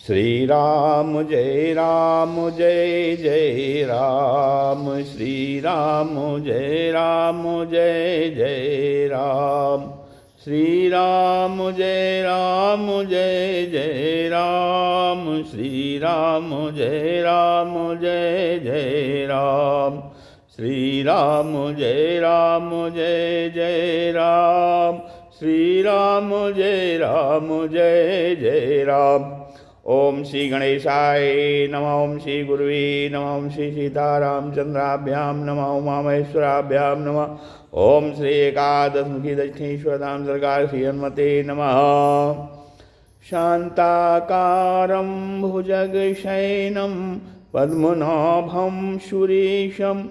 श्री राम जय जय राम, श्री राम जय जय राम, श्री राम जय जय राम, श्री राम जय जय राम, श्री राम जय जय राम, श्री राम जय जय राम। ओम श्री गणेशाय नमः, ओम श्री गुरुवे नमः, ओम श्री सीतारामचंद्राभ्याम नमः, उमा महेश्वराभ्याम नमः, ओम श्री एकादशमुखी दक्षिणेश्वरधाम सरकार श्री हनुमते नमः। शांताकारं भुजगशयनं पद्मनाभं सुरेशं,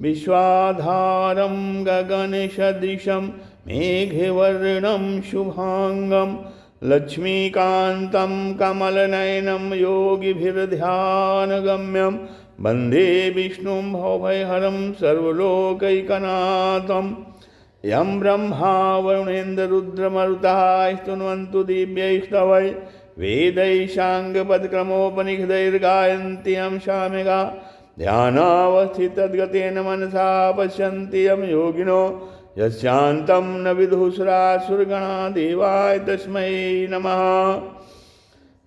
विश्वाधारं गगनसदृशं मेघवर्णं शुभांगं, लक्ष्मीकान्तं कमलनयनं योगिभिर्ध्यानगम्यं, वन्दे विष्णुं भवभयहरं सर्वलोकैकनाथं। यं ब्रह्मा वरुणेन्द्ररुद्रमरुतः स्तुन्वन्तु दिव्यैस्तवै, वेदैः साङ्गपदक्रमोपनिषदैर्गायन्ति यं साम्यगा, ध्यानावस्थितद्गतेन मनसा पश्यन्ति यं योगिनो, यस्यान्तं न विदुषुरासुरगणा देवाय तस्मै नमः।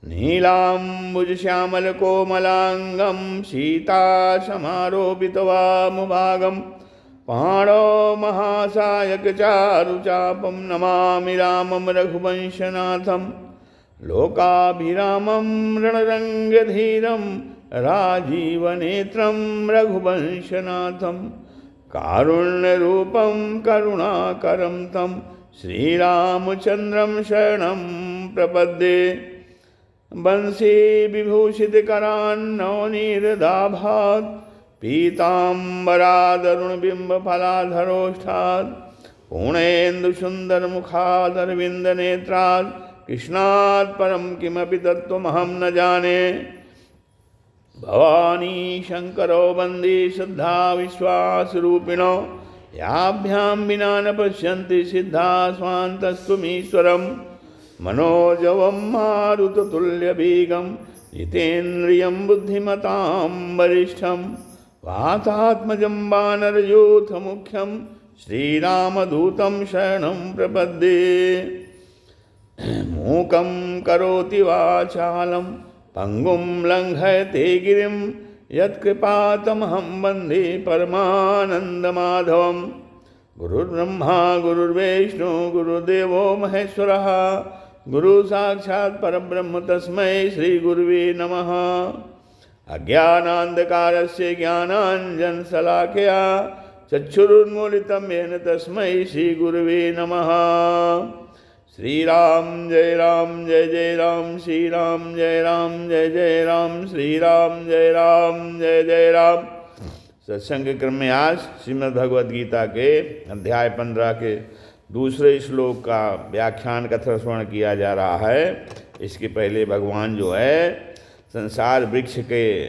नीलाम्बुजश्यामलकोमलाङ्गं सीतासमारोपितवामभागं, पाणौ महासायकचारुचापं नमामि रामं रघुवंशनाथं। लोकाभिरामं रणरङ्गधीरं राजीवनेत्रं रघुवंशनाथं, कारुण्यरूपं करुणाकरं तं श्रीरामचन्द्रं शरणं प्रपद्ये। वंशी विभूषितकरान्नवनीरदाभात्, पीताम्बरादरुणबिम्बफलाधरोष्ठात्, पूर्णेन्दुसुन्दरमुखादरविन्दनेत्रात्, कृष्णात् परं किमपि तत्त्वमहं न जाने। भवानी शंकरो वन्दे श्रद्धा विश्वासरूपिणो, याभ्यां विना न पश्यन्ति सिद्धा स्वान्तस्त्वमीश्वरं। मनोजवं मारुततुल्यवेगं, जितेन्द्रियं बुद्धिमतां वरिष्ठं, वातात्मजं वानरयूथमुख्यं, श्रीरामदूतं शरणं प्रपद्ये। मूकं करोति वाचालं, पंगुं लंघयते गिरिं, यत्कृपातमहं वन्दे परमानन्दमाधवं। गुरुर्ब्रह्मा गुरुर्विष्णु गुरुर्देवो महेश्वरः, गुरुसाक्षात् परब्रह्म तस्मै श्रीगुरुवे नमः। अज्ञानान्धकारस्य ज्ञानाञ्जनशलाकया चक्षुरुन्मीलितं येन तस्मै श्रीगुरुवे नमः। श्री राम जय राम, श्री राम जय जय राम, श्री राम जय जय राम। सत्संग क्रम में आज श्रीमद् भगवद गीता के अध्याय 15 के दूसरे श्लोक का व्याख्यान कथा श्रवण किया जा रहा है। इसके पहले भगवान जो है संसार वृक्ष के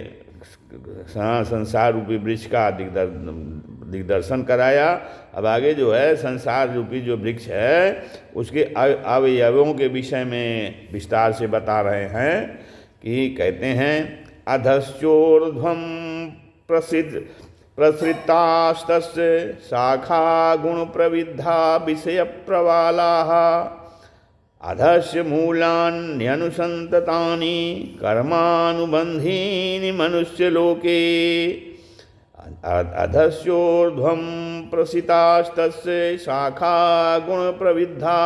संसार रूपी वृक्ष का दिग्दर्शन कराया। अब आगे जो है संसार रूपी जो वृक्ष है उसके अवयवों के विषय में विस्तार से बता रहे हैं कि कहते हैं अधश्चोर्ध्वं प्रसृतास्तस्य शाखा गुण प्रविद्धा विषय प्रवालाः, अधस्य मूलान्यनुसन्ततानि कर्मानुबन्धीनि मनुष्यलोके। अधस्योर्ध्वं प्रसितास्तस्य शाखा गुण प्रविद्धा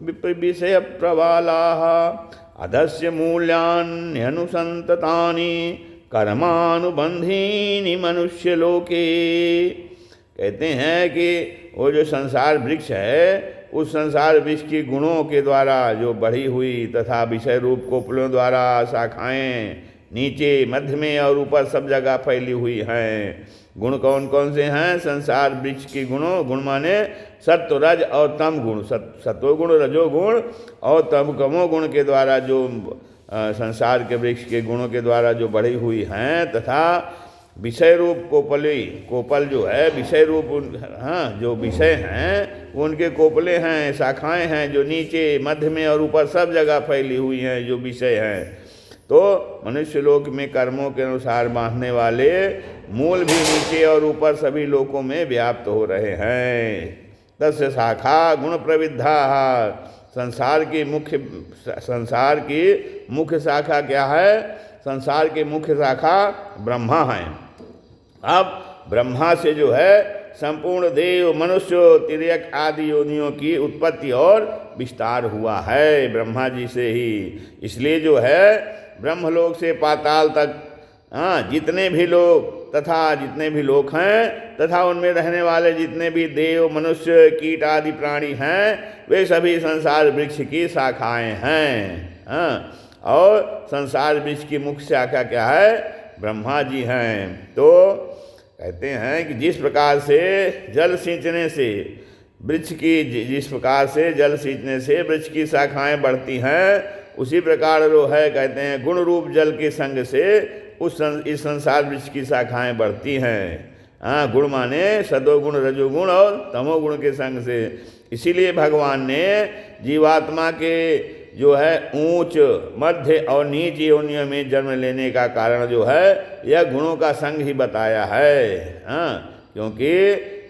विषय प्रवालाः, अधस्य मूल्यान्यनुसन्ततानि कर्मानुबन्धीनि मनुष्यलोके। कहते हैं कि वो जो संसार वृक्ष है उस संसार वृक्ष के गुणों के द्वारा जो बढ़ी हुई तथा विषय रूप कोपलों द्वारा शाखाएं नीचे मध्य में और ऊपर सब जगह फैली हुई हैं। गुण कौन कौन से हैं? संसार वृक्ष के गुणों, गुण माने सत्व रज और तम गुण, सत्वगुण रजोगुण और तमो गुण के द्वारा जो संसार के वृक्ष के गुणों के द्वारा जो बढ़ी हुई हैं, तथा विषय रूप कोपल जो है विषय रूप, हाँ जो विषय हैं उनके कोपले हैं, शाखाएं हैं जो नीचे मध्य में और ऊपर सब जगह फैली हुई हैं जो विषय हैं। तो मनुष्य लोक में कर्मों के अनुसार बांधने वाले मूल भी नीचे और ऊपर सभी लोकों में व्याप्त हो रहे हैं। तस्य शाखा गुण प्रविद्धा, संसार की मुख्य शाखा क्या है? संसार की मुख्य शाखा ब्रह्मा है। अब ब्रह्मा से जो है संपूर्ण देव, मनुष्य, तिर्यक आदि योनियों की उत्पत्ति और विस्तार हुआ है ब्रह्मा जी से ही। इसलिए जो है ब्रह्मलोक से पाताल तक जितने भी लोग तथा जितने भी लोक हैं तथा उनमें रहने वाले जितने भी देव, मनुष्य, कीट आदि प्राणी हैं, वे सभी संसार वृक्ष की शाखाएं हैं। और संसार वृक्ष की मुख्य शाखा क्या है? ब्रह्मा जी हैं। तो कहते हैं कि जिस प्रकार से जल सींचने से वृक्ष की शाखाएं बढ़ती हैं, उसी प्रकार जो है कहते हैं गुण रूप जल के संग से इस संसार वृक्ष की शाखाएं बढ़ती हैं। गुण माने सदोगुण, रजोगुण और तमोगुण के संग से। इसीलिए भगवान ने जीवात्मा के जो है ऊंच, मध्य और नीच योनियों में जन्म लेने का कारण जो है यह गुणों का संग ही बताया है। क्योंकि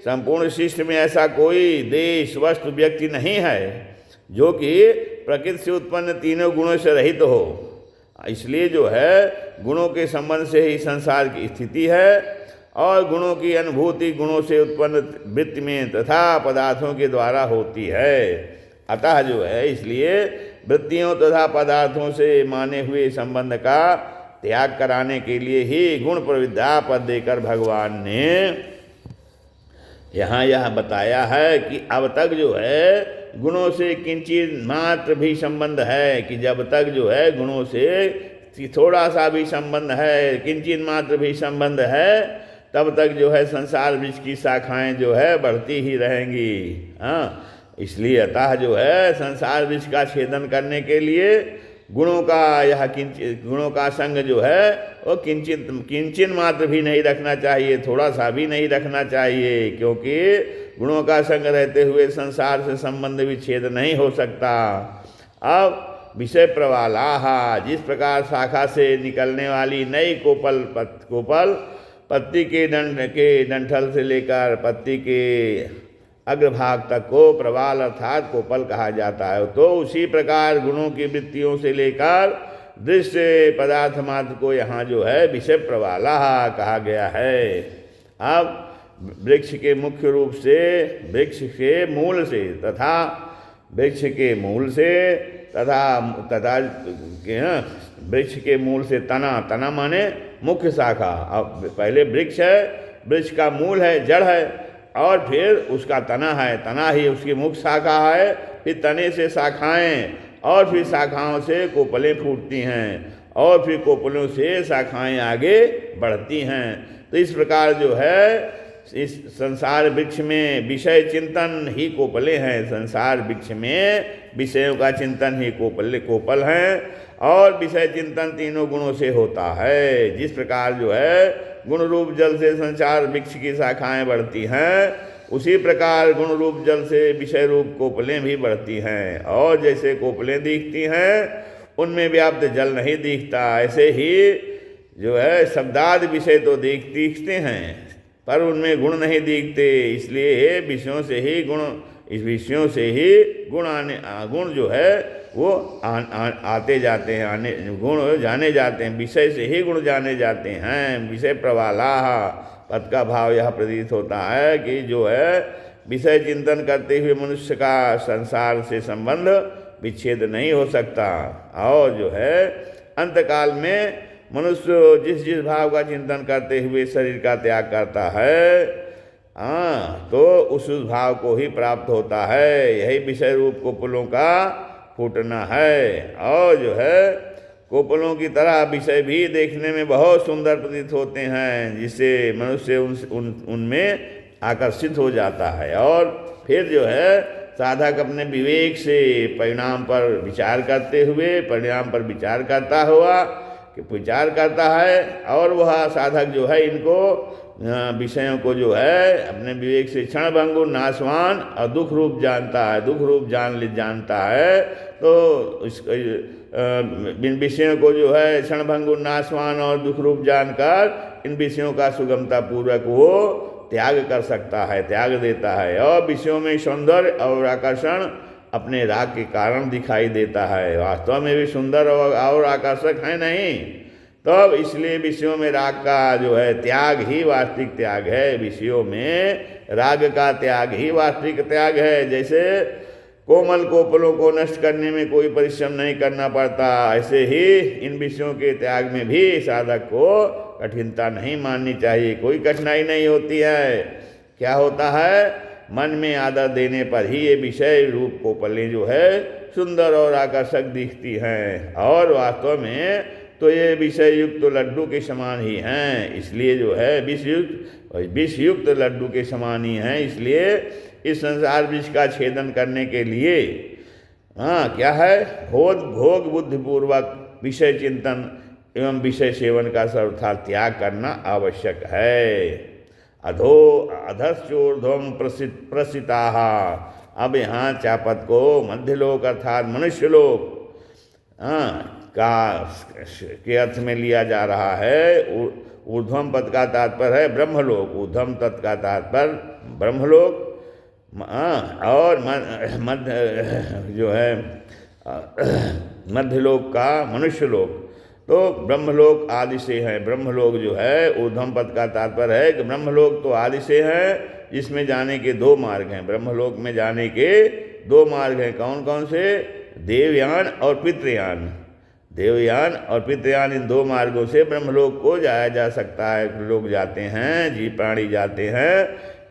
संपूर्ण सृष्टि में ऐसा कोई देश, वस्तु, व्यक्ति नहीं है जो कि प्रकृति से उत्पन्न तीनों गुणों से रहित हो। इसलिए जो है गुणों के संबंध से ही संसार की स्थिति है और गुणों की अनुभूति गुणों से उत्पन्न वृत्ति में तथा पदार्थों के द्वारा होती है। अतः जो है इसलिए वृत्तियों तथा पदार्थों से माने हुए संबंध का त्याग कराने के लिए ही गुण प्रविद्या पद देकर भगवान ने यहाँ यह बताया है कि अब तक जो है गुणों से किंचित मात्र भी संबंध है, कि जब तक जो है गुणों से थोड़ा सा भी संबंध है, किंचित मात्र भी संबंध है, तब तक जो है संसार वृक्ष की शाखाएं जो है बढ़ती ही रहेंगी। इसलिए अतः जो है संसार वृक्ष का छेदन करने के लिए गुणों का संग जो है वो किंचित मात्र भी नहीं रखना चाहिए, थोड़ा सा भी नहीं रखना चाहिए, क्योंकि गुणों का संग रहते हुए संसार से संबंध विच्छेद नहीं हो सकता। अब विषय प्रवालाहा, जिस प्रकार शाखा से निकलने वाली नई कोपल पत्ती के डंठल से लेकर पत्ती के अग्रभाग तक को प्रवाल अर्थात कोपल कहा जाता है, तो उसी प्रकार गुणों की वृत्तियों से लेकर दृश्य पदार्थ मात्र को यहाँ जो है विषय प्रवाला कहा गया है। अब वृक्ष के मुख्य रूप से वृक्ष के मूल से तना माने मुख्य शाखा। अब पहले वृक्ष है, वृक्ष का मूल है, जड़ है, और फिर उसका तना है, तना ही उसकी मुख्य शाखा है, फिर तने से शाखाएं, और फिर शाखाओं से कोपलें फूटती हैं, और फिर कोपलों से शाखाएं आगे बढ़ती हैं। तो इस प्रकार जो है इस संसार वृक्ष में विषय चिंतन ही कोपले हैं। संसार वृक्ष में विषयों का चिंतन ही कोपल हैं, और विषय चिंतन तीनों गुणों से होता है। जिस प्रकार जो है गुण रूप जल से संसार वृक्ष की शाखाएं बढ़ती हैं, उसी प्रकार गुण रूप जल से विषय रूप कोपलें भी बढ़ती हैं। और जैसे कोपलें दिखती हैं उनमें व्याप्त जल नहीं दिखता, ऐसे ही जो है शब्दादि विषय तो दिखते हैं पर उनमें गुण नहीं दिखते। इसलिए विषयों से ही गुण जो है वो आते जाते हैं, गुण जाने जाते हैं, विषय से ही गुण जाने जाते हैं। विषय प्रवाला पद का भाव यह प्रतीत होता है कि जो है विषय चिंतन करते हुए मनुष्य का संसार से संबंध विच्छेद नहीं हो सकता। और जो है अंतकाल में मनुष्य जिस भाव का चिंतन करते हुए शरीर का त्याग करता है, तो उस भाव को ही प्राप्त होता है। यही विषय रूप कोपलों का फूटना है। और जो है कोपलों की तरह विषय भी देखने में बहुत सुंदर प्रतीत होते हैं, जिससे मनुष्य उनमें आकर्षित हो जाता है। और फिर जो है साधक अपने विवेक से परिणाम पर विचार करता है, और वह साधक जो है इनको विषयों को जो है अपने विवेक से क्षणभंगुर, नाशवान और दुख रूप जानता है। तो इन विषयों को जो है क्षणभंगुर नाशवान और दुख रूप जानकर इन विषयों का सुगमता पूर्वक वो त्याग कर सकता है, त्याग देता है। और विषयों में सौंदर्य और आकर्षण अपने राग के कारण दिखाई देता है, वास्तव में भी सुंदर और आकर्षक है नहीं। तब इसलिए विषयों में राग का जो है त्याग ही वास्तविक त्याग है, विषयों में राग का त्याग ही वास्तविक त्याग है। जैसे कोमल कोपलों को नष्ट करने में कोई परिश्रम नहीं करना पड़ता, ऐसे ही इन विषयों के त्याग में भी साधक को कठिनता नहीं माननी चाहिए, कोई कठिनाई नहीं होती है। क्या होता है, मन में आदर देने पर ही ये विषय रूप कोपलें जो है सुंदर और आकर्षक दिखती हैं, और वास्तव में तो ये विषय युक्त तो लड्डू के समान ही हैं। इसलिए जो है विष युक्त लड्डू के समान ही हैं। इसलिए इस संसार विष का छेदन करने के लिए क्या है, भोग बुद्धिपूर्वक विषय चिंतन एवं विषय सेवन का सर्वथा त्याग करना आवश्यक है। अधश्चोर्ध्वम प्रसिताः। अब यहाँ चापत को मध्यलोक अर्थात मनुष्य लोक के अर्थ में लिया जा रहा है। ऊर्ध्वम पद का तात्पर्य है ब्रह्मलोक, ऊर्ध्वम तत् का तात्पर्य ब्रह्मलोक, और मध्य जो है मध्यलोक का मनुष्य लोक। तो ब्रह्मलोक आदि से है, ब्रह्मलोक जो है ऊर्ध्वम पद का तात्पर्य है कि ब्रह्मलोक तो आदि से है, जिसमें जाने के दो मार्ग हैं। ब्रह्मलोक में जाने के दो मार्ग हैं, कौन कौन से, देवयान और पितृयान। देवयान और पितृयान, इन दो मार्गों से ब्रह्मलोक को जाया जा सकता है। लोग जाते हैं, जीव प्राणी जाते हैं,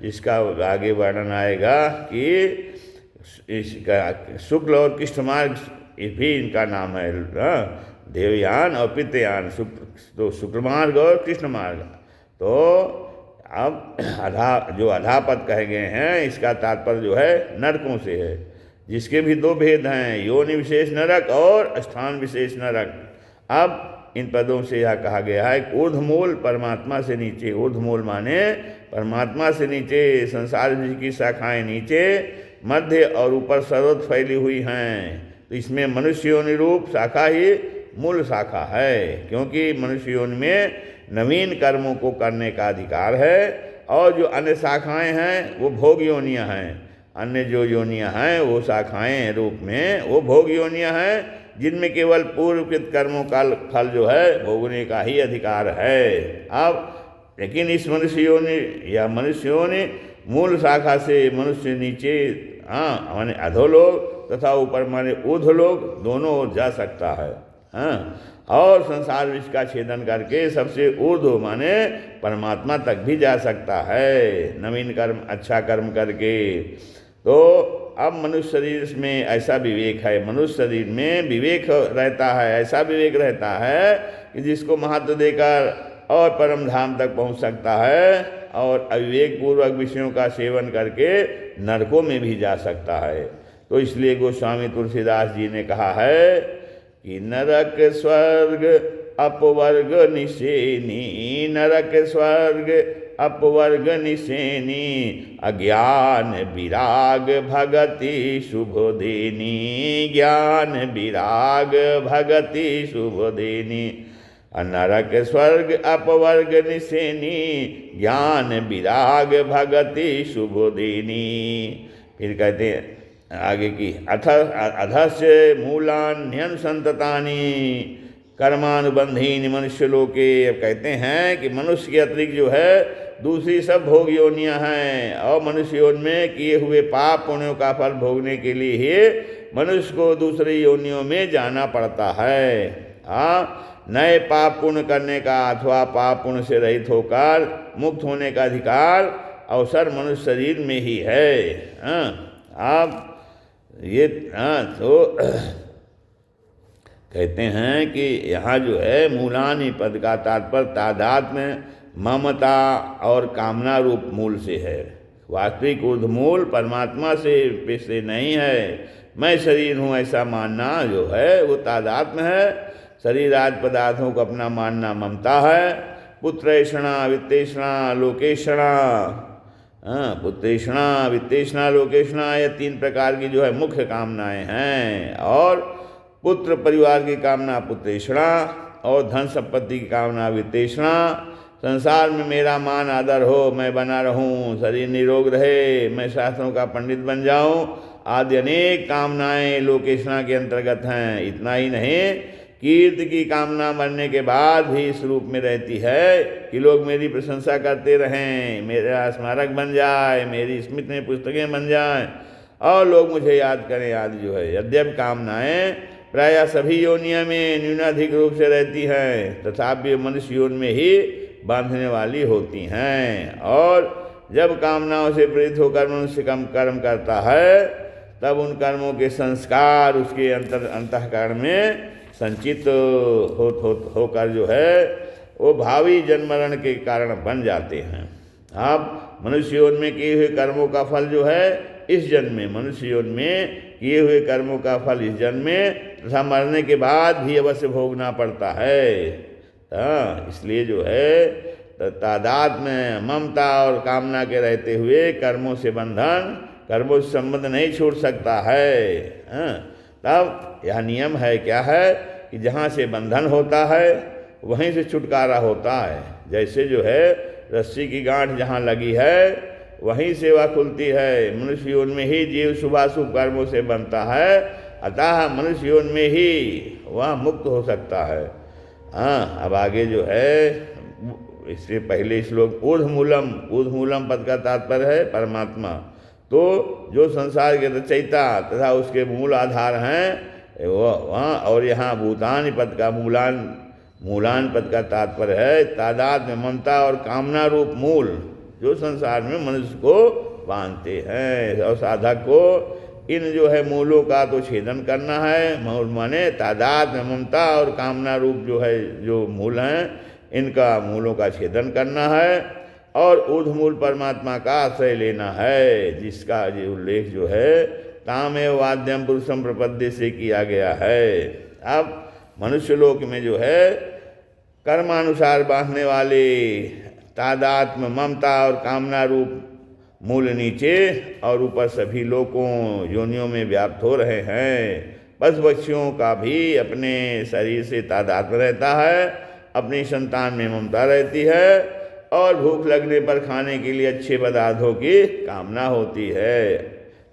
जिसका आगे वर्णन आएगा कि इसका शुक्ल और कृष्ण मार्ग भी इनका नाम है, देवयान और पितृयान, तो शुक्ल मार्ग और कृष्ण मार्ग। तो अब अधापद कहे गए हैं, इसका तात्पर्य जो है नरकों से है, जिसके भी दो भेद हैं, योनि विशेष नरक और स्थान विशेष नरक। अब इन पदों से यह कहा गया है ऊर्ध्वमूल परमात्मा से नीचे, ऊर्ध्वमूल माने परमात्मा से नीचे, संसार की शाखाएं नीचे, मध्य और ऊपर सर्वत्र फैली हुई हैं। तो इसमें मनुष्य योनि रूप शाखा ही मूल शाखा है, क्योंकि मनुष्य योनि में नवीन कर्मों को करने का अधिकार है, और जो अन्य शाखाएं हैं वो भोग योनियां हैं। अन्य जो योनियां हैं वो शाखाएं रूप में वो भोग योनियां हैं, जिनमें केवल पूर्वकृत कर्मों का फल जो है भोगने का ही अधिकार है। अब लेकिन इस मनुष्य योनि या मनुष्य योनि मूल शाखा से मनुष्य नीचे माने अधोलोक तथा ऊपर माने ऊर्ध्वलोक दोनों ओर जा सकता है। और संसार विष का छेदन करके सबसे ऊर्ध्व माने परमात्मा तक भी जा सकता है, नवीन कर्म अच्छा कर्म करके। तो अब मनुष्य शरीर में ऐसा विवेक है, मनुष्य शरीर में विवेक रहता है, ऐसा विवेक रहता है कि जिसको महत्व देकर और परम धाम तक पहुंच सकता है, और अविवेक पूर्वक विषयों का सेवन करके नरकों में भी जा सकता है। तो इसलिए गोस्वामी तुलसीदास जी ने कहा है कि नरक स्वर्ग अपवर्ग निशेनी, नरक स्वर्ग अपवर्ग निशेनी, अज्ञान विराग भगति शुभ देनी, ज्ञान विराग भगति शुभ देनी। नरक स्वर्ग अपवर्ग निशेनी, ज्ञान विराग भगति शुभ देनी। फिर कहते हैं आगे की अधस्य मूलान्यन संततानी कर्मानुबंधीन मनुष्य लोके। अब कहते हैं कि मनुष्य के अतिरिक्त जो है दूसरी सब भोग योनियां हैं, और मनुष्य योनि में किए हुए पाप पुण्यों का फल भोगने के लिए ही मनुष्य को दूसरी योनियों में जाना पड़ता है। नए पाप पुण्य करने का अथवा पाप पुण्य से रहित होकर मुक्त होने का अधिकार अवसर मनुष्य शरीर में ही है। आप ये तो कहते हैं कि यहाँ जो है मूलानी पद का तात्पर्य तादात्म्य, ममता और कामना रूप मूल से है। वास्तविक ऊर्ध्वमूल परमात्मा से नहीं है। मैं शरीर हूँ ऐसा मानना जो है वो तादात्म्य है। शरीर आदि पदार्थों को अपना मानना ममता है। पुत्रेषणा वित्तेषणा लोकेषणा, पुत्रेषणा वित्तेषणा लोकेषणा, ये तीन प्रकार की जो है मुख्य कामनाएं हैं। और पुत्र परिवार की कामना पुत्रेषणा, और धन संपत्ति की कामना वित्तेषणा। संसार में मेरा मान आदर हो, मैं बना रहूं, शरीर निरोग रहे, मैं शास्त्रों का पंडित बन जाऊं, आदि अनेक कामनाएं लोकेशना के अंतर्गत हैं। इतना ही नहीं, कीर्ति की कामना मरने के बाद भी इस रूप में रहती है कि लोग मेरी प्रशंसा करते रहें, मेरा स्मारक बन जाए, मेरी स्मृति में पुस्तकें बन जाएं और लोग मुझे याद करें आदि जो है। यद्यपि कामनाएं प्रायः सभी योनियों में न्यूनाधिक रूप से रहती हैं, तथापि मनुष्य योनि में ही बांधने वाली होती हैं। और जब कामनाओं से प्रेरित होकर मनुष्य कम कर्म करता है, तब उन कर्मों के संस्कार उसके अंतःकरण में संचित होकर जो है वो भावी जन्म मरण के कारण बन जाते हैं। अब मनुष्य योनि में किए हुए कर्मों का फल जो है इस जन्म में, मनुष्य योनि में किए हुए कर्मों का फल इस जन्म में तथा मरने के बाद भी अवश्य भोगना पड़ता है। इसलिए जो है तादात्म्य ममता और कामना के रहते हुए कर्मों से बंधन, कर्मों से संबंध नहीं छूट सकता है। तब यह नियम है, क्या है कि जहाँ से बंधन होता है वहीं से छुटकारा होता है। जैसे जो है रस्सी की गांठ जहाँ लगी है वहीं से वह खुलती है। मनुष्य योनि में ही जीव शुभाशुभ कर्मों से बनता है, अतः मनुष्य योनि में ही वह मुक्त हो सकता है। अब आगे जो है इससे पहले श्लोक ऊर्ध्वमूलम पद का तात्पर्य है परमात्मा। तो जो संसार के रचयिता तथा उसके मूल आधार हैं वहाँ, और यहाँ भूतान पद का मूलान पद का तात्पर्य है तादात्म्य ममता और कामना रूप मूल जो संसार में मनुष्य को बांधते हैं। और साधक को इन जो है मूलों का तो छेदन करना है, मूल माने तादात्म्य ममता और कामना रूप जो है जो मूल हैं इनका मूलों का छेदन करना है और ऊर्ध्वमूल परमात्मा का आश्रय लेना है, जिसका जो उल्लेख जो है तामेव वाद्यम पुरुषम प्रपद्य से किया गया है। अब मनुष्य लोक में जो है कर्मानुसार बांधने वाले तादात्म्य ममता और कामना रूप मूल नीचे और ऊपर सभी लोकों योनियों में व्याप्त हो रहे हैं। पशु पक्षियों का भी अपने शरीर से तादात्म्य रहता है, अपनी संतान में ममता रहती है और भूख लगने पर खाने के लिए अच्छे पदार्थों की कामना होती है।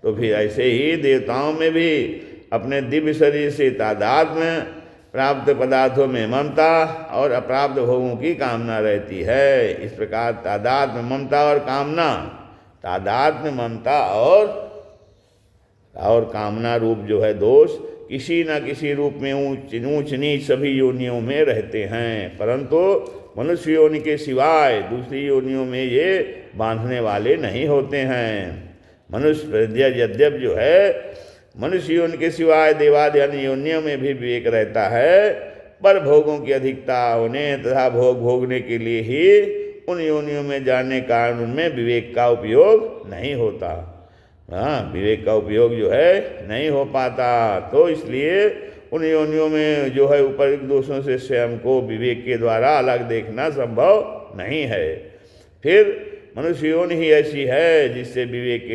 तो फिर ऐसे ही देवताओं में भी अपने दिव्य शरीर से तादात्म्य, प्राप्त पदार्थों में ममता और अप्राप्त भोगों की कामना रहती है। इस प्रकार तादात्म्य ममता और कामना, तादात्म्य ममता और कामना रूप जो है दोष किसी न किसी रूप में ऊंच नीच सभी योनियों में रहते हैं, परंतु मनुष्य योनि के सिवाय दूसरी योनियों में ये बांधने वाले नहीं होते हैं। मनुष्य यद्यप जो है मनुष्य योनि के सिवाय देवादि अन्य योनियों में भी विवेक रहता है, पर भोगों की अधिकता होने तथा भोग भोगने के लिए ही उन योनियों में जाने कारण उनमें विवेक का उपयोग नहीं होता। विवेक का उपयोग जो है नहीं हो पाता। तो इसलिए उन योनियों में जो है ऊपरिक्त दोषों से स्वयं को विवेक के द्वारा अलग देखना संभव नहीं है। फिर मनुष्य योनि ही ऐसी है जिसमें विवेक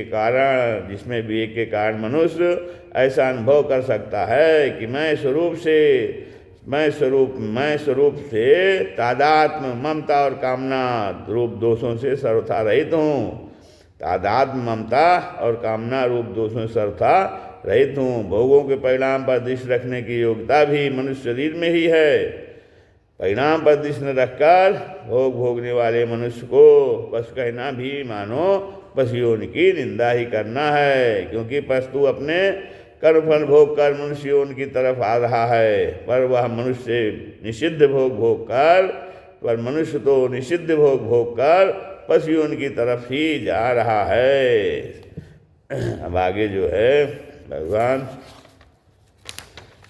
के कारण मनुष्य ऐसा अनुभव कर सकता है कि मैं स्वरूप से तादात्म्य ममता और कामना रूप दोषों से सर्वथा रहित हूँ। तादात्म्य ममता और कामना रूप दोषों से सर्वथा रहित हूँ। भोगों के परिणाम पर दृष्टि रखने की योग्यता भी मनुष्य शरीर में ही है। परिणाम पर दृष्टि न रखकर भोग भोगने वाले मनुष्य को पशु कहना भी मानो पशु योनि की निंदा ही करना है, क्योंकि पशु अपने कर्मफल भोग कर मनुष्य योनि की तरफ आ रहा है, पर वह मनुष्य निषिद्ध भोग भोग कर पशु योनि की तरफ ही जा रहा है। अब आगे जो है भगवान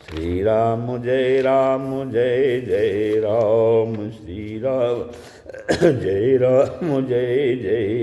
श्री राम जय जय राम, श्री राम जय जय